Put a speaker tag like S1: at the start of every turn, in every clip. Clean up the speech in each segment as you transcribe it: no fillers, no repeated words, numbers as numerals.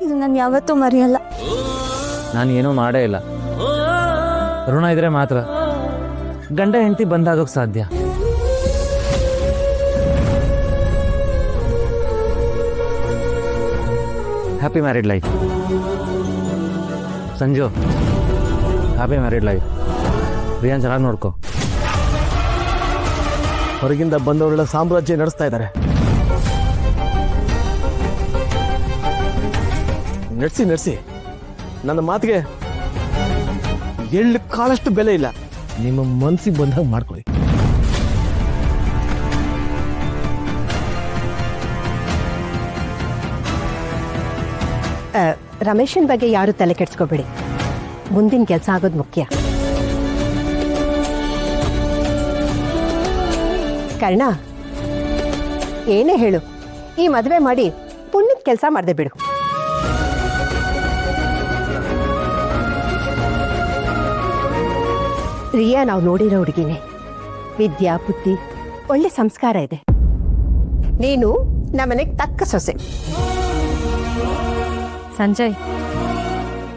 S1: ಇದು ನಾನು ಯಾವತ್ತೂ ಮರೆಯಲ್ಲ.
S2: ನಾನು ಏನೂ ಮಾಡೇ ಇಲ್ಲ. ಋಣ ಇದ್ರೆ ಮಾತ್ರ ಗಂಡ ಹೆಂಡತಿ ಬಂದಾಗೋಕೆ ಸಾಧ್ಯ. Happy married life Sanju. Happy married life. Priyan ಚೆನ್ನಾಗಿ ನೋಡ್ಕೊ.
S3: ಹೊರಗಿಂದ ಬಂದವರೆಲ್ಲ ಸಾಮ್ರಾಜ್ಯ ನಡೆಸ್ತಾ ಇದ್ದಾರೆ. ನಡೆಸಿ ನನ್ನ ಮಾತಿಗೆ ಎಳ್ಳು ಕಾಳಷ್ಟು ಬೆಲೆ ಇಲ್ಲ. ನಿಮ್ಮ ಮನಸ್ಸಿಗೆ ಬಂದಾಗ ಮಾಡ್ಕೊಳ್ಳಿ.
S4: ರಮೇಶನ್ ಬಗ್ಗೆ ಯಾರು ತಲೆ ಕೆಡ್ಸ್ಕೋಬೇಡಿ. ಮುಂದಿನ ಕೆಲಸ ಆಗೋದು ಮುಖ್ಯ. ಕರ್ಣ, ಏನೇ ಹೇಳು, ಈ ಮದುವೆ ಮಾಡಿ ಪುಣ್ಯದ ಕೆಲಸ ಮಾಡದೆ ಬಿಡು. ರಿಯಾ ನಾವು ನೋಡಿರೋ ಹುಡುಗಿನೇ. ವಿದ್ಯಾ, ಬುದ್ಧಿ, ಒಳ್ಳೆ ಸಂಸ್ಕಾರ ಇದೆ. ನೀನು ನಮ್ಮನೆಗೆ ತಕ್ಕ ಸೊಸೆ.
S1: ಸಂಜಯ್,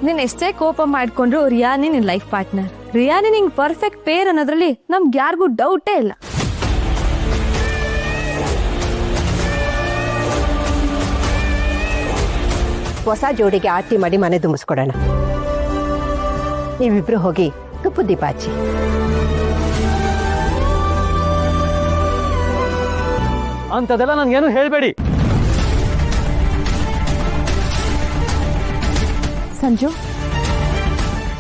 S1: ನೀನ್ ಎಷ್ಟೇ ಕೋಪ ಮಾಡ್ಕೊಂಡ್ರು ರಿಯಾನೇ ನಿನ್ ಲೈಫ್ ಪಾರ್ಟ್ನರ್. ರಿಯಾನೇ ನಿಂಗೆ ಪರ್ಫೆಕ್ಟ್ ಪೇರ್ ಅನ್ನೋದ್ರಲ್ಲಿ ನಮ್ಗೆ ಯಾರಿಗೂ ಡೌಟೇ ಇಲ್ಲ.
S4: ಹೊಸ ಜೋಡಿಗೆ ಆರತಿ ಮಾಡಿ ಮನೆ ತುಂಬಿಸ್ಕೊಡೋಣ. ನೀವಿಬ್ರು ಹೋಗಿ ತುಪ್ಪು ದೀಪ ಹಚ್ಚಿ.
S2: ಅಂಥದ್ದೆಲ್ಲ ನನ್ಗೇನು ಹೇಳಬೇಡಿ.
S1: ಸಂಜು,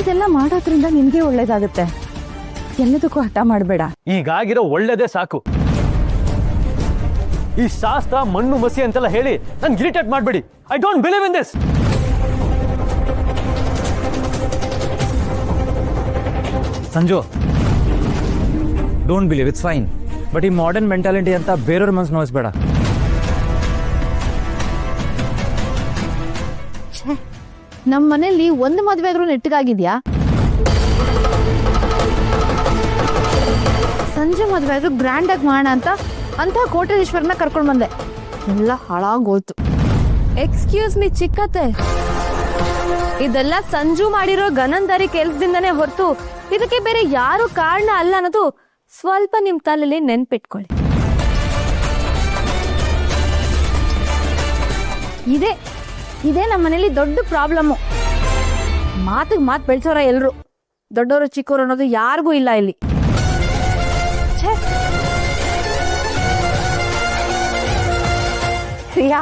S1: ಇದೆಲ್ಲ ಮಾಡೋದ್ರಿಂದ ನಿನ್ಗೆ ಒಳ್ಳೇದಾಗುತ್ತೆ. ಎಲ್ಲದಕ್ಕೂ ಹಠ ಮಾಡಬೇಡ.
S2: ಈಗಾಗಿರೋ ಒಳ್ಳೇದೇ ಸಾಕು. ಈ ಶಾಸ್ತ್ರ ಮಣ್ಣು ಮಸಿ ಅಂತೆಲ್ಲ ಹೇಳಿ ನನ್ಗೆ ಇರಿಟೇಟ್ ಮಾಡಬೇಡಿ. I don't believe in this. Sanju, don't believe, it's fine. But ಈ ಮಾಡರ್ನ್ ಮೆಂಟಾಲಿಟಿ ಅಂತ ಬೇರೆಯವ್ರ ಮನಸ್ಸು ನೋಯಿಸ್ಬೇಡ.
S1: ನಮ್ಮ ಮನೇಲಿ ಒಂದು ಮದುವೆ ಆದ್ರೂ ನೆಟ್ಟಗಾಗಿದ್ಯಾ? ಸಂಜೆ ಮದುವೆ ಆದ್ರೂ ಗ್ರ್ಯಾಂಡ್ ಆಗಿ ಮಾಡೋಣ ಅಂತ ಕೋಟೇಶ್ವರನ ಕರ್ಕೊಂಡು ಬಂದೆ. ಎಲ್ಲ ಹಾಳಾಗೋಯ್ತು. ಎಕ್ಸ್ಕ್ಯೂಸ್ ಮೀ ಚಿಕ್ಕತ್ತೆ, ಇದೆಲ್ಲ ಸಂಜು ಮಾಡಿರೋ ಗನಂದಾರಿ ಕೆಲ್ಸದಿಂದನೇ ಹೊರತು ಇದಕ್ಕೆ ಬೇರೆ ಯಾರು ಕಾರಣ ಅಲ್ಲ ಅನ್ನೋದು ಸ್ವಲ್ಪ ನಿಮ್ ತಲೆಯಲ್ಲಿ ನೆನ್ಪಿಟ್ಕೊಳ್ಳಿ. ಇದೇ ನಮ್ಮ ಮನೇಲಿ ದೊಡ್ಡ ಪ್ರಾಬ್ಲಮ್ಮು. ಮಾತಿಗೆ ಮಾತು ಬೆಳೆಸೋರ ಎಲ್ರು. ದೊಡ್ಡವರು ಚಿಕ್ಕವರು ಅನ್ನೋದು ಯಾರಿಗೂ ಇಲ್ಲ ಇಲ್ಲಿ.
S4: ಪ್ರಿಯಾ,